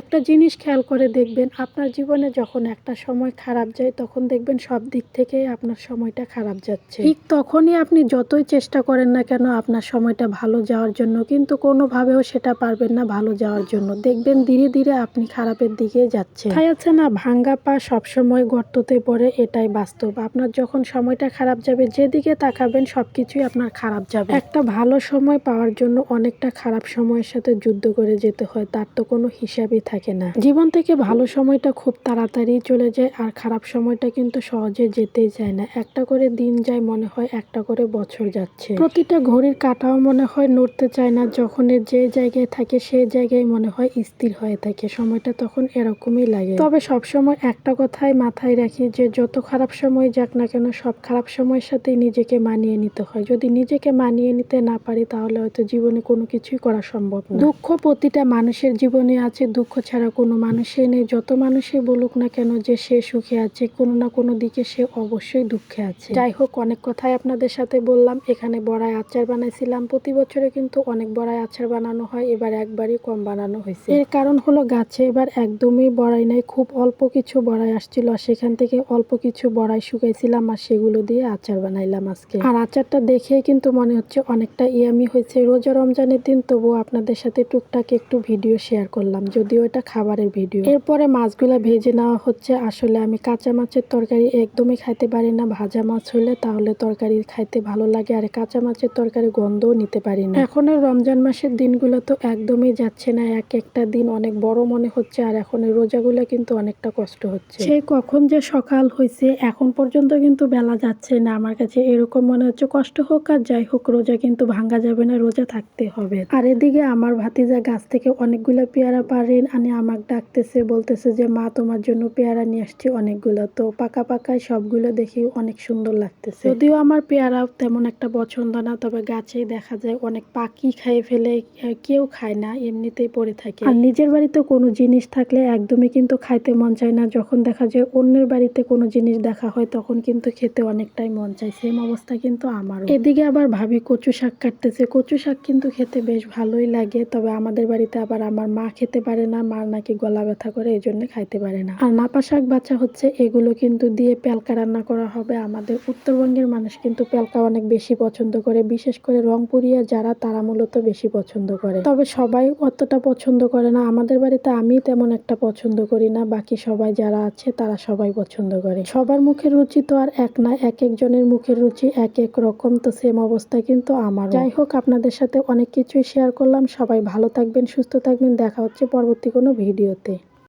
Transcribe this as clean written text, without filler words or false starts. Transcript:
একটা জিনিস খেয়াল করে দেখবেন, আপনার জীবনে যখন একটা সময় খারাপ যায় তখন দেখবেন সব দিক থেকেই আপনার সময়টা খারাপ যাচ্ছে। ঠিক তখনই আপনি যতই চেষ্টা করেন না কেন আপনার সময়টা ভালো যাওয়ার জন্য, কিন্তু কোনোভাবেও সেটা পারবেন না ভালো যাওয়ার জন্য। দেখবেন ধীরে ধীরে আপনি খারাপের দিকে যাচ্ছেন। তাই আছে না, ভাঙ্গা পা সবসময় গর্ততে পড়ে, এটাই বাস্তব। আপনার যখন সময়টা খারাপ যাবে, যেদিকে তাকাবেন সবকিছুই আপনার খারাপ যাবে। একটা ভালো সময় পাওয়ার জন্য অনেকটা খারাপ সময়ের সাথে যুদ্ধ করে যেতে হয়, তার তো কোনো হিসাবই থাকে না। জীবন থেকে ভালো সময়টা খুব তাড়াতাড়ি চলে যায়, আর খারাপ সময়টা কিন্তু সহজে যেতেই চায় না। একটা করে দিন যায়, মনে হয় একটা করে বছর যাচ্ছে। প্রতিটা ঘড়ির কাঁটাও মনে হয় নড়তে চায় না, যখন যে জায়গায় থাকে সেই জায়গায় মনে হয় স্থির হয়ে থাকে। সময়টা তখন এরকমই লাগে। তবে সবসময় একটা কথাই মাথায় রাখি, যে যত খারাপ সময় যাক না কেন, সব খারাপ সময়ের সাথে নিজেকে মানিয়ে নিতে হয়। যদি নিজেকে মানিয়ে নিতে না পারি, তাহলে হয়তো জীবনে কোনো কিছুই করা সম্ভব না। দুঃখ প্রতিটা মানুষের জীবনে আছে, দুঃখ ছাড়া কোনো মানুষই নেই। যত মানুষই বলুক না কেন যে সে সুখে আছে, কোনো না কোনো দিকে সে অবশ্যই দুঃখে আছে। যাই হোক, অনেক কথাই আপনাদের সাথে বললাম। এখানে বড়াই আচার বানাইছিলাম। প্রতি বছরে কিন্তু অনেক বড়াই আচার বানানো হয়, এবার একবারই কম বানানো হয়েছে। এর কারণ হলো গাছে এবার একদমই বড়াই নাই, খুব অল্প কিছু বড়াই আসছিল, আর সেখান থেকে অল্প কিছু বড়াই শুকাইছিলাম, আর সেগুলো দিয়ে আচার বানাইলাম আজকে। আর আচারটা দেখেই কিন্তু মনে হচ্ছে অনেকটা ইয়ামি হয়েছে। রোজা রমজানের দিন, তবুও আপনাদের সাথে টুকটাক একটু ভিডিও শেয়ার করলাম, যদিও এটা খাবারের ভিডিও। এরপরে মাছগুলা ভেজে নেওয়া হচ্ছে। আসলে আমি কাঁচা মাছের তরকারি একদমই খাইতে পারি না। ভাজা মাছ হলে তাহলে তরকারি খাইতে ভালো লাগে, আর কাঁচা মাছের তরকারি গন্ধও নিতে পারি না। এখন রমজান মাসের দিনগুলো তো একদমই যাচ্ছে না, এক একটা দিন অনেক বড় মনে হচ্ছে, আর এখন রোজাগুলো কিন্তু অনেকটা কষ্ট হচ্ছে। সেই কখন যে সকাল হয়েছে, এখন পর্যন্ত কিন্তু বেলা যাচ্ছে না। আমার কাছে এরকম মনে হচ্ছে, কষ্ট হোক আর যাই হোক, রোজা কিন্তু ভাঙ্গা যাবে না, রোজা থাকতে হবে। আর এদিকে আমার ভাতিজা গাছ থেকে অনেকগুলো পেয়ারা পারেন আনি আমাকে ডাকতেছে, বলতেছে যে মা তোমার জন্য পেয়ারা নিয়ে আসছি অনেকগুলো। তো পাকা পাকায় সবগুলো দেখি অনেক সুন্দর লাগতেছে। যদিও আমার পেয়ারা তেমন একটা পছন্দ না, তবে গাছেই দেখা যায় অনেক পাখি খেয়ে ফেলে, কেউ খায় না, এমনিতেই পড়ে থাকে। আর নিজের বাড়িতে কোনো জিনিস থাকলে একদমই কিন্তু খাইতে মন চায় না। যখন দেখা যায় অন্যের বাড়িতে কোনো জিনিস দেখা হয়, তখন কিন্তু খেতে অনেকটাই মন চায়। সেম অবস্থা কিন্তু আমারও। এদিকে আবার ভাবি কচু শাক কাটতেছে। কচু শাক কিন্তু খেতে বেশ ভালোই লাগে, তবে আমাদের বাড়িতে আবার আমার মা খেতে পারে না, মার নাকি গলা ব্যথা করে, এই জন্য খাইতে পারে না। আর নাপা শাক বাচ্চা হচ্ছে, এগুলো কিন্তু দিয়ে পেলকা রান্না করা হবে। আমাদের উত্তরবঙ্গের মানুষ কিন্তু পেলকা অনেক বেশি পছন্দ করে, বিশেষ করে রংপুরিয়া যারা, তারা মূলত বেশি পছন্দ করে। তবে সবাই অতটা পছন্দ করে না। আমাদের বাড়িতে আমি তেমন একটা পছন্দ করি না, বাকি সবাই যারা আছে তারা সবাই পছন্দ করে। সবার মুখের রুচি তো আর এক না, এক একজনের মুখের রুচি এক এক রকম। তো সেম অবস্থা কিন্তু আমার। যাই হোক, আপনাদের সাথে অনেক কিছুই শেয়ার করলাম। সবাই ভালো থাকবেন, সুস্থ থাকবেন। দেখা হচ্ছে পরবর্তী কোনো ভিডিওতে।